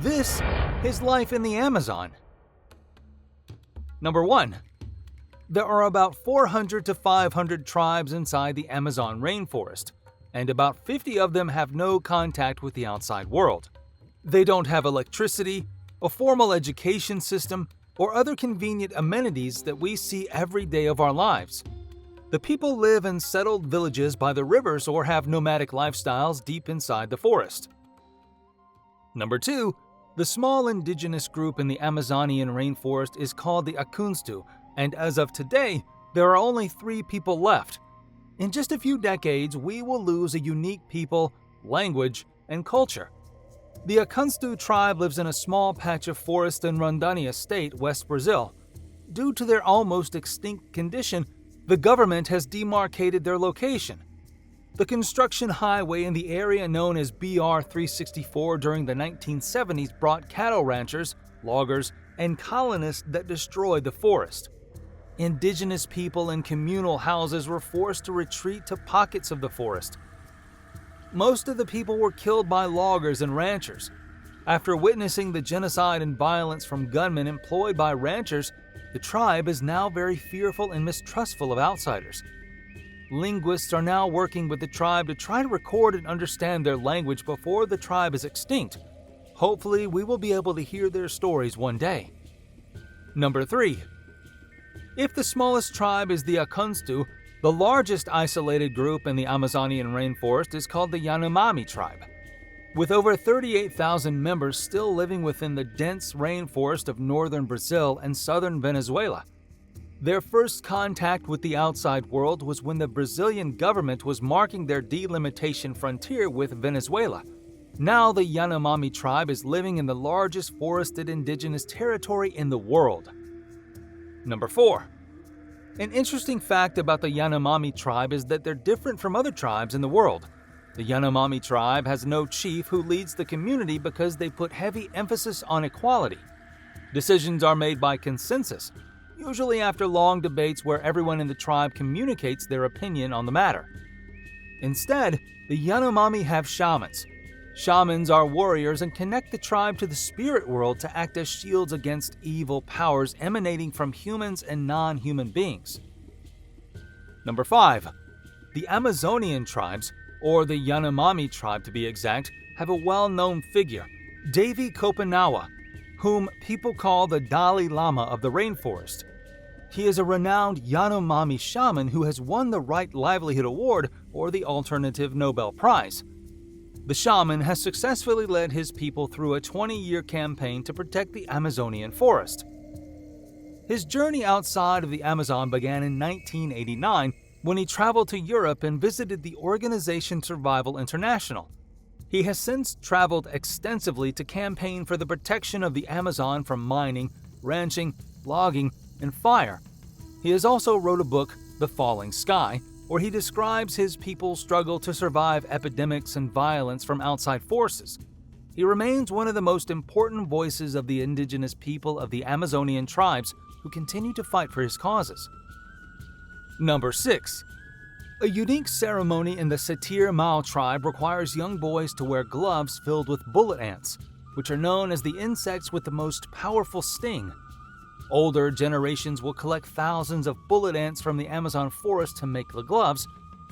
This is life in the Amazon. Number 1. There are about 400 to 500 tribes inside the Amazon rainforest, and about 50 of them have no contact with the outside world. They don't have electricity, a formal education system, or other convenient amenities that we see every day of our lives. The people live in settled villages by the rivers or have nomadic lifestyles deep inside the forest. Number 2. The small indigenous group in the Amazonian rainforest is called the Akunstu, and as of today, there are only 3 people left. In just a few decades, we will lose a unique people, language, and culture. The Aunu Tribe lives in a small patch of forest in Rondônia State, West Brazil. Due to their almost extinct condition, the government has demarcated their location. The construction highway in the area known as BR-364 during the 1970s brought cattle ranchers, loggers, and colonists that destroyed the forest. Indigenous people in communal houses were forced to retreat to pockets of the forest. Most of the people were killed by loggers and ranchers. After witnessing the genocide and violence from gunmen employed by ranchers, the tribe is now very fearful and mistrustful of outsiders. Linguists are now working with the tribe to try to record and understand their language before the tribe is extinct. Hopefully, we will be able to hear their stories one day. Number 3. If the smallest tribe is the Akunstu, the largest isolated group in the Amazonian rainforest is called the Yanomami Tribe. With over 38,000 members still living within the dense rainforest of northern Brazil and southern Venezuela. Their first contact with the outside world was when the Brazilian government was marking their delimitation frontier with Venezuela. Now the Yanomami tribe is living in the largest forested indigenous territory in the world. Number 4. An interesting fact about the Yanomami tribe is that they're different from other tribes in the world. The Yanomami tribe has no chief who leads the community because they put heavy emphasis on equality. Decisions are made by consensus, usually after long debates where everyone in the tribe communicates their opinion on the matter. Instead, the Yanomami have shamans. Shamans are warriors and connect the tribe to the spirit world to act as shields against evil powers emanating from humans and non-human beings. Number 5. The Amazonian tribes, or the Yanomami tribe to be exact, have a well-known figure, Davy Copa, whom people call the Dalai Lama of the rainforest. He is a renowned Yanomami shaman who has won the Right Livelihood Award or the Alternative Nobel Prize. The shaman has successfully led his people through a 20-year campaign to protect the Amazonian forest. His journey outside of the Amazon began in 1989 when he traveled to Europe and visited the organization Survival International. He has since traveled extensively to campaign for the protection of the Amazon from mining, ranching, logging, and fire. He has also wrote a book, The Falling Sky, where he describes his people's struggle to survive epidemics and violence from outside forces. He remains one of the most important voices of the indigenous people of the Amazonian tribes who continue to fight for his causes. Number 6. A unique ceremony in the Hachimu tribe requires young boys to wear gloves filled with bullet ants, which are known as the insects with the most powerful sting. Older generations will collect thousands of bullet ants from the Amazon forest to make the gloves,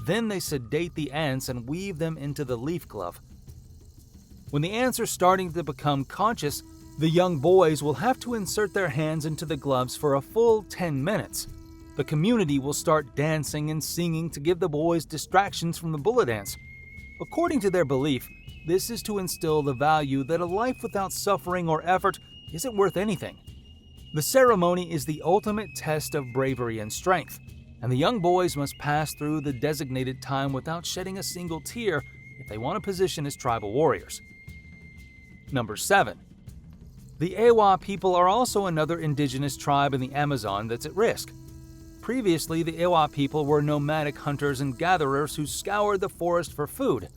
then they sedate the ants and weave them into the leaf glove. When the ants are starting to become conscious, the young boys will have to insert their hands into the gloves for a full 10 minutes. The community will start dancing and singing to give the boys distractions from the bullet ants. According to their belief, this is to instill the value that a life without suffering or effort isn't worth anything. The ceremony is the ultimate test of bravery and strength, and the young boys must pass through the designated time without shedding a single tear if they want a position as tribal warriors. Number 7. The Awa people are also another indigenous tribe in the Amazon that's at risk. Previously, the Awa people were nomadic hunters and gatherers who scoured the forest for food.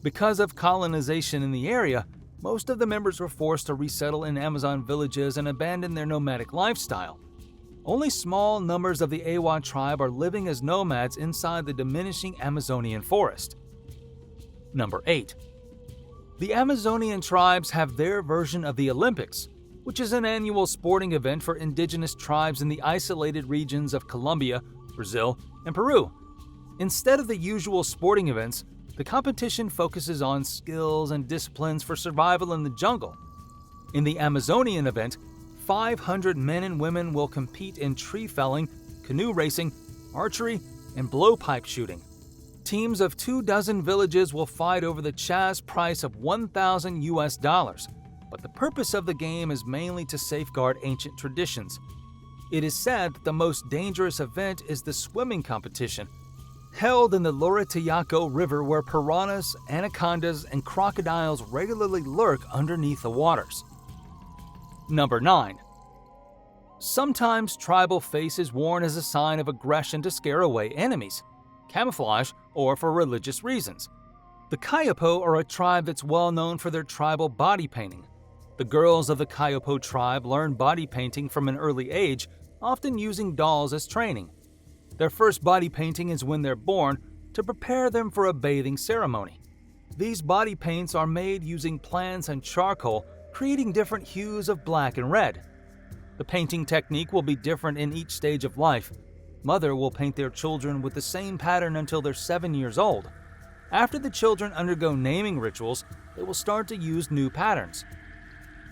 Because of colonization in the area, most of the members were forced to resettle in Amazon villages and abandon their nomadic lifestyle. Only small numbers of the Awa tribe are living as nomads inside the diminishing Amazonian forest. Number 8. The Amazonian tribes have their version of the Olympics, which is an annual sporting event for indigenous tribes in the isolated regions of Colombia, Brazil, and Peru. Instead of the usual sporting events, the competition focuses on skills and disciplines for survival in the jungle. In the Amazonian event, 500 men and women will compete in tree felling, canoe racing, archery, and blowpipe shooting. Teams of 24 villages will fight over the chaz price of $1,000, but the purpose of the game is mainly to safeguard ancient traditions. It is said that the most dangerous event is the swimming competition, held in the Loritiaco River, where piranhas, anacondas, and crocodiles regularly lurk underneath the waters. Number 9. Sometimes tribal face is worn as a sign of aggression to scare away enemies, camouflage, or for religious reasons. The Kayapo are a tribe that's well known for their tribal body painting. The girls of the Kayapo tribe learn body painting from an early age, often using dolls as training. Their first body painting is when they're born, to prepare them for a bathing ceremony. These body paints are made using plants and charcoal, creating different hues of black and red. The painting technique will be different in each stage of life. Mother will paint their children with the same pattern until they're 7 years old. After the children undergo naming rituals, they will start to use new patterns.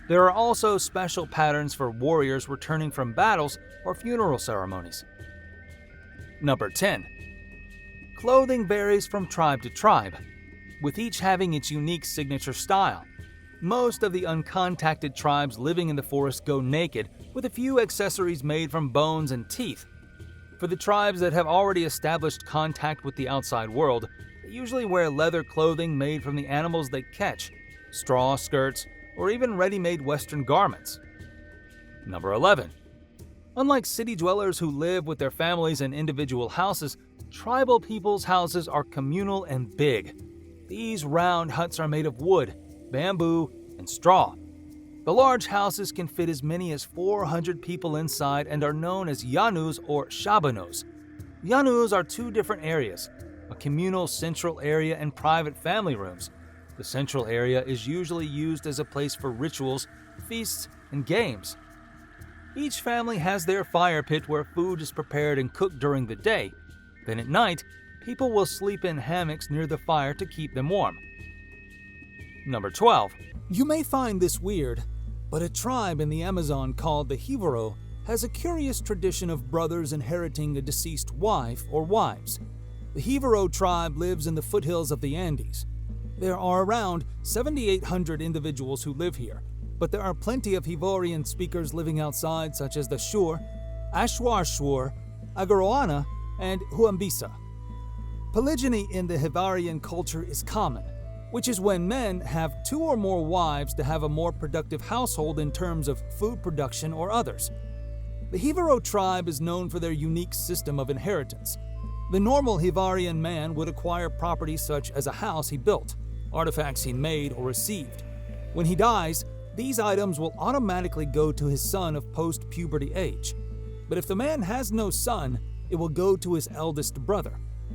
There are also special patterns for warriors returning from battles or funeral ceremonies. Number 10. Clothing varies from tribe to tribe, with each having its unique signature style. Most of the uncontacted tribes living in the forest go naked, with a few accessories made from bones and teeth. For the tribes that have already established contact with the outside world, they usually wear leather clothing made from the animals they catch, straw skirts, or even ready-made Western garments. Number 11. Unlike city dwellers who live with their families in individual houses, tribal people's houses are communal and big. These round huts are made of wood, bamboo, and straw. The large houses can fit as many as 400 people inside and are known as yanus or shabanos. Yanus are two different areas, a communal central area and private family rooms. The central area is usually used as a place for rituals, feasts, and games. Each family has their fire pit where food is prepared and cooked during the day. Then at night, people will sleep in hammocks near the fire to keep them warm. Number 12. You may find this weird, but a tribe in the Amazon called the Hivaro has a curious tradition of brothers inheriting a deceased wife or wives. The Hivaro tribe lives in the foothills of the Andes. There are around 7,800 individuals who live here, but there are plenty of Hivarian speakers living outside, such as the Shur, Ashwar-Shur, Agaroana, and Huambisa. Polygyny in the Hivarian culture is common, which is when men have 2 or more wives to have a more productive household in terms of food production or others. The Hivaro tribe is known for their unique system of inheritance. The normal Hivarian man would acquire property such as a house he built, artifacts he made or received. When he dies, these items will automatically go to his son of post-puberty age. But if the man has no son, it will go to his eldest brother.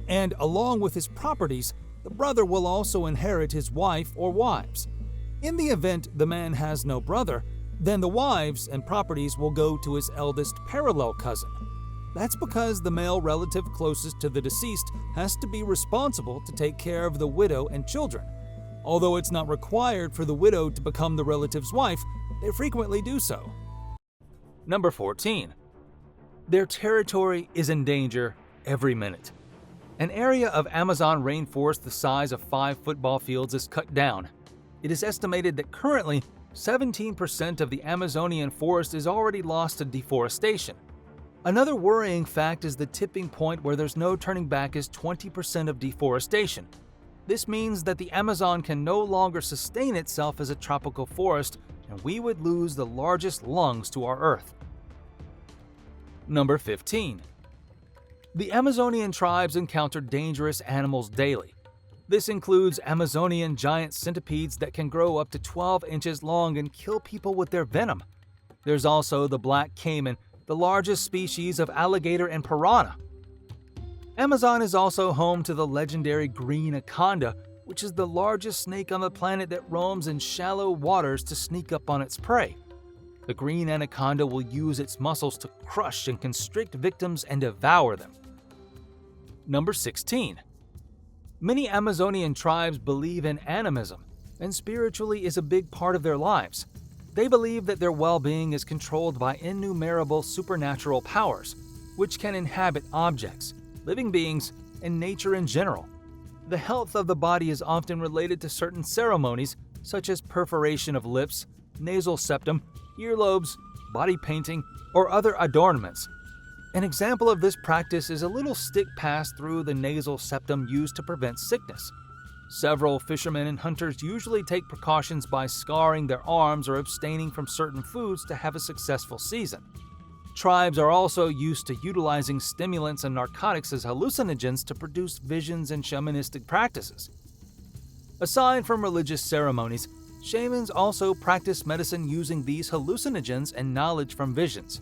And along with his properties, the brother will also inherit his wife or wives. In the event the man has no brother, then the wives and properties will go to his eldest parallel cousin. That's because the male relative closest to the deceased has to be responsible to take care of the widow and children. Although it's not required for the widow to become the relative's wife, they frequently do so. Number 14. Their territory is in danger every minute. An area of Amazon rainforest the size of 5 football fields is cut down. It is estimated that currently 17% of the Amazonian forest is already lost to deforestation. Another worrying fact is the tipping point where there's no turning back is 20% of deforestation. This means that the Amazon can no longer sustain itself as a tropical forest, and we would lose the largest lungs to our Earth. Number 15. The Amazonian tribes encounter dangerous animals daily. This includes Amazonian giant centipedes that can grow up to 12 inches long and kill people with their venom. There's also the black caiman, the largest species of alligator and piranha. Amazon is also home to the legendary green anaconda, which is the largest snake on the planet that roams in shallow waters to sneak up on its prey. The green anaconda will use its muscles to crush and constrict victims and devour them. Number 16. Many Amazonian tribes believe in animism, and spiritually is a big part of their lives. They believe that their well-being is controlled by innumerable supernatural powers, which can inhabit objects, living beings, and nature in general. The health of the body is often related to certain ceremonies, such as perforation of lips, nasal septum, earlobes, body painting, or other adornments. An example of this practice is a little stick passed through the nasal septum used to prevent sickness. Several fishermen and hunters usually take precautions by scarring their arms or abstaining from certain foods to have a successful season. Tribes are also used to utilizing stimulants and narcotics as hallucinogens to produce visions and shamanistic practices. Aside from religious ceremonies, shamans also practice medicine using these hallucinogens and knowledge from visions.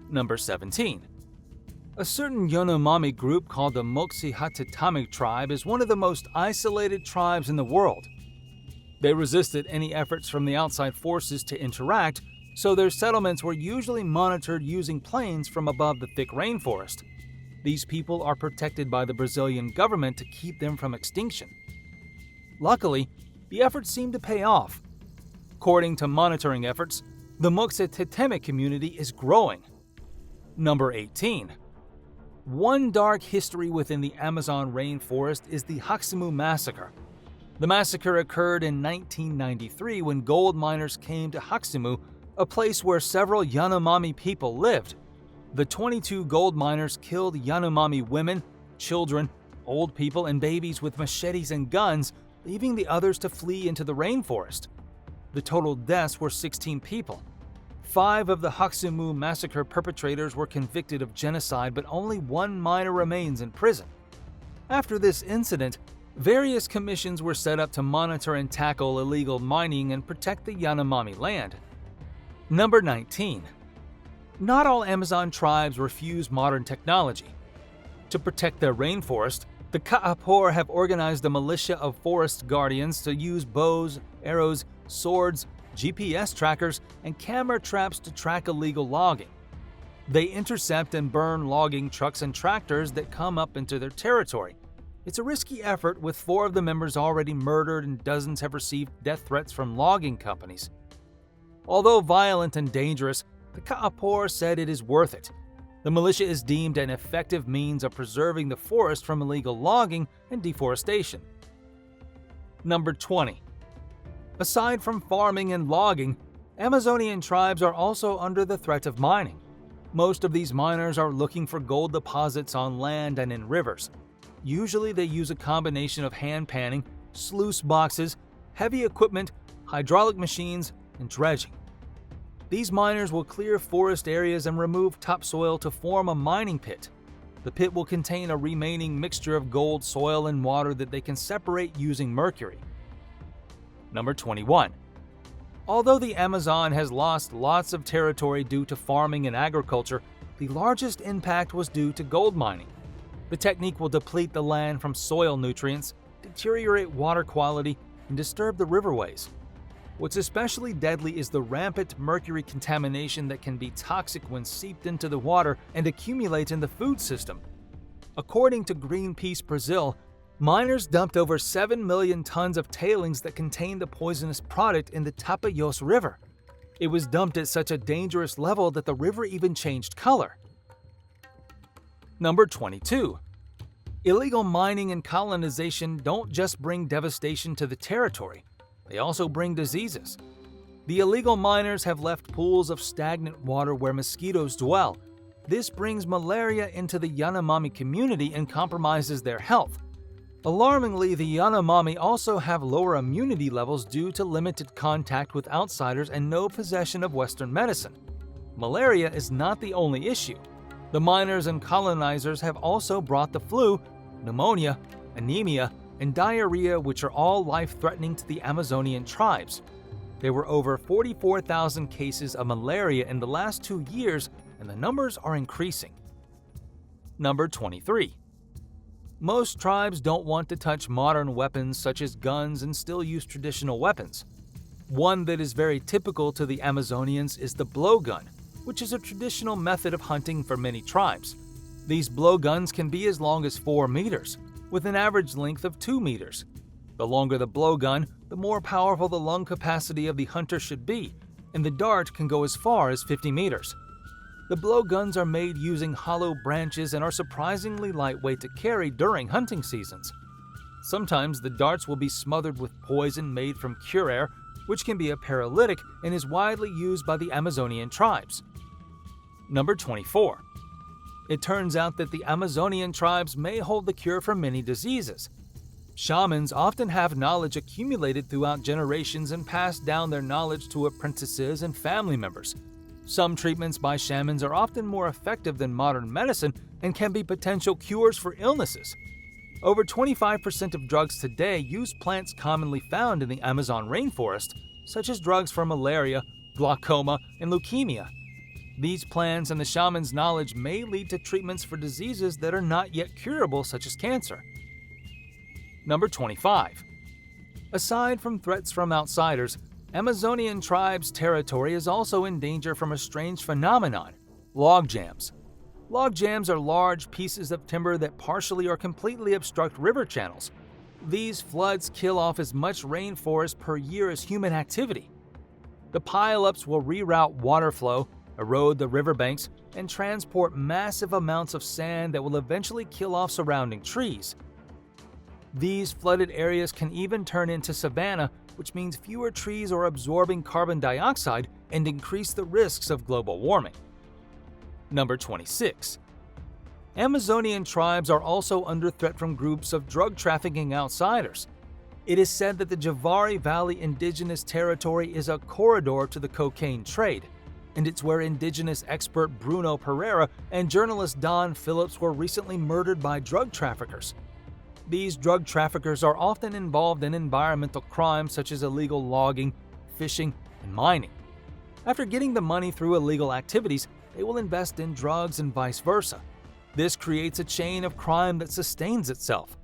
Number 17. A certain Yanomami group called the Yanomami Tribe is one of the most isolated tribes in the world. They resisted any efforts from the outside forces to interact, so their settlements were usually monitored using planes from above the thick rainforest. These people are protected by the Brazilian government to keep them from extinction. Luckily, the efforts seem to pay off. According to monitoring efforts, the Yanomami community is growing. Number 18. One dark history within the Amazon rainforest is the Hachimu Massacre. The massacre occurred in 1993 when gold miners came to Hachimu, a place where several Yanomami people lived. The 22 gold miners killed Yanomami women, children, old people, and babies with machetes and guns, leaving the others to flee into the rainforest. The total deaths were 16 people. 5 of the Hachimu massacre perpetrators were convicted of genocide, but only 1 miner remains in prison. After this incident, various commissions were set up to monitor and tackle illegal mining and protect the Yanomami land. Number 19. Not all Amazon tribes refuse modern technology. To protect their rainforest, the Ka'apor have organized a militia of forest guardians to use bows, arrows, swords, GPS trackers, and camera traps to track illegal logging. They intercept and burn logging trucks and tractors that come up into their territory. It's a risky effort, with 4 of the members already murdered and dozens have received death threats from logging companies. Although violent and dangerous, the Ka'apor said it is worth it. The militia is deemed an effective means of preserving the forest from illegal logging and deforestation. Number 20. Aside from farming and logging, Amazonian tribes are also under the threat of mining. Most of these miners are looking for gold deposits on land and in rivers. Usually they use a combination of hand panning, sluice boxes, heavy equipment, hydraulic machines, and dredging. These miners will clear forest areas and remove topsoil to form a mining pit. The pit will contain a remaining mixture of gold, soil, and water that they can separate using mercury. Number 21. Although the Amazon has lost lots of territory due to farming and agriculture, the largest impact was due to gold mining. The technique will deplete the land from soil nutrients, deteriorate water quality, and disturb the riverways. What's especially deadly is the rampant mercury contamination that can be toxic when seeped into the water and accumulate in the food system. According to Greenpeace Brazil, miners dumped over 7 million tons of tailings that contained the poisonous product in the Tapajós River. It was dumped at such a dangerous level that the river even changed color. Number 22. Illegal mining and colonization don't just bring devastation to the territory, they also bring diseases. The illegal miners have left pools of stagnant water where mosquitoes dwell. This brings malaria into the Yanomami community and compromises their health. Alarmingly, the Yanomami also have lower immunity levels due to limited contact with outsiders and no possession of Western medicine. Malaria is not the only issue. The miners and colonizers have also brought the flu, pneumonia, anemia, and diarrhea, which are all life-threatening to the Amazonian tribes. There were over 44,000 cases of malaria in the last 2 years, and the numbers are increasing. Number 23. Most tribes don't want to touch modern weapons such as guns and still use traditional weapons. One that is very typical to the Amazonians is the blowgun, which is a traditional method of hunting for many tribes. These blowguns can be as long as 4 meters, with an average length of 2 meters. The longer the blowgun, the more powerful the lung capacity of the hunter should be, and the dart can go as far as 50 meters. The blowguns are made using hollow branches and are surprisingly lightweight to carry during hunting seasons. Sometimes the darts will be smothered with poison made from curare, which can be a paralytic and is widely used by the Amazonian tribes. Number 24. It turns out that the Amazonian tribes may hold the cure for many diseases. Shamans often have knowledge accumulated throughout generations and pass down their knowledge to apprentices and family members. Some treatments by shamans are often more effective than modern medicine and can be potential cures for illnesses. Over 25% of drugs today use plants commonly found in the Amazon rainforest, such as drugs for malaria, glaucoma, and leukemia. These plants and the shaman's knowledge may lead to treatments for diseases that are not yet curable, such as cancer. Number 25. Aside from threats from outsiders, Amazonian tribes' territory is also in danger from a strange phenomenon: log jams. Log jams are large pieces of timber that partially or completely obstruct river channels. These floods kill off as much rainforest per year as human activity. The pileups will reroute water flow, erode the riverbanks, and transport massive amounts of sand that will eventually kill off surrounding trees. These flooded areas can even turn into savanna, which means fewer trees are absorbing carbon dioxide and increase the risks of global warming. Number 26. Amazonian tribes are also under threat from groups of drug trafficking outsiders. It is said that the Javari Valley Indigenous Territory is a corridor to the cocaine trade, and it's where indigenous expert Bruno Pereira and journalist Don Phillips were recently murdered by drug traffickers. These drug traffickers are often involved in environmental crimes such as illegal logging, fishing, and mining. After getting the money through illegal activities, they will invest in drugs and vice versa. This creates a chain of crime that sustains itself.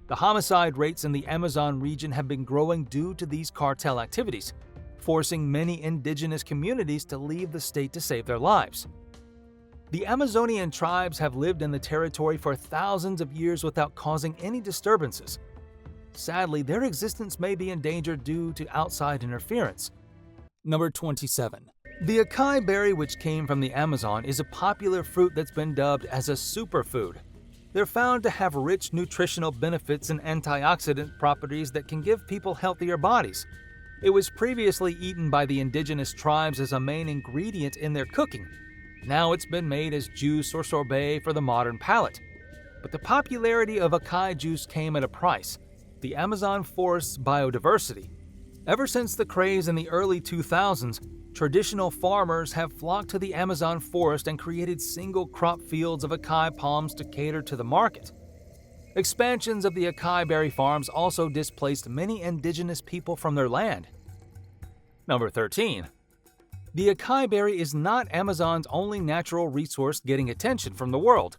The homicide rates in the Amazon region have been growing due to these cartel activities, forcing many indigenous communities to leave the state to save their lives. The Amazonian tribes have lived in the territory for thousands of years without causing any disturbances. Sadly, their existence may be endangered due to outside interference. Number 27. The Aai Berry, which came from the Amazon, is a popular fruit that's been dubbed as a superfood. They're found to have rich nutritional benefits and antioxidant properties that can give people healthier bodies. It was previously eaten by the indigenous tribes as a main ingredient in their cooking. Now it's been made as juice or sorbet for the modern palate. But the popularity of acai juice came at a price: the Amazon forest's biodiversity. Ever since the craze in the early 2000s, traditional farmers have flocked to the Amazon forest and created single crop fields of acai palms to cater to the market. Expansions of the acai berry farms also displaced many indigenous people from their land. Number 13. The acai berry is not Amazon's only natural resource getting attention from the world.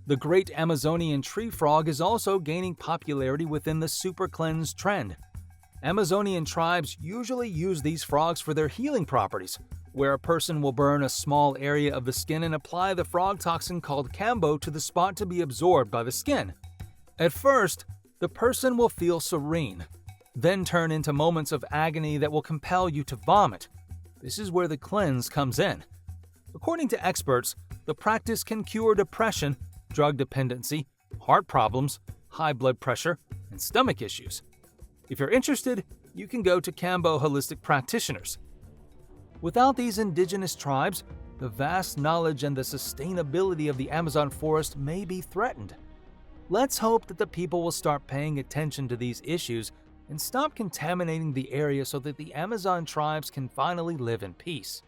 The great Amazonian tree frog is also gaining popularity within the super cleanse trend. Amazonian tribes usually use these frogs for their healing properties, where a person will burn a small area of the skin and apply the frog toxin called cambo to the spot to be absorbed by the skin. At first, the person will feel serene, then turn into moments of agony that will compel you to vomit. This is where the cleanse comes in. According to experts, the practice can cure depression, drug dependency, heart problems, high blood pressure, and stomach issues. If you're interested, you can go to Cambo Holistic Practitioners. Without these indigenous tribes, the vast knowledge and the sustainability of the Amazon forest may be threatened. Let's hope that the people will start paying attention to these issues and stop contaminating the area so that the Amazon tribes can finally live in peace.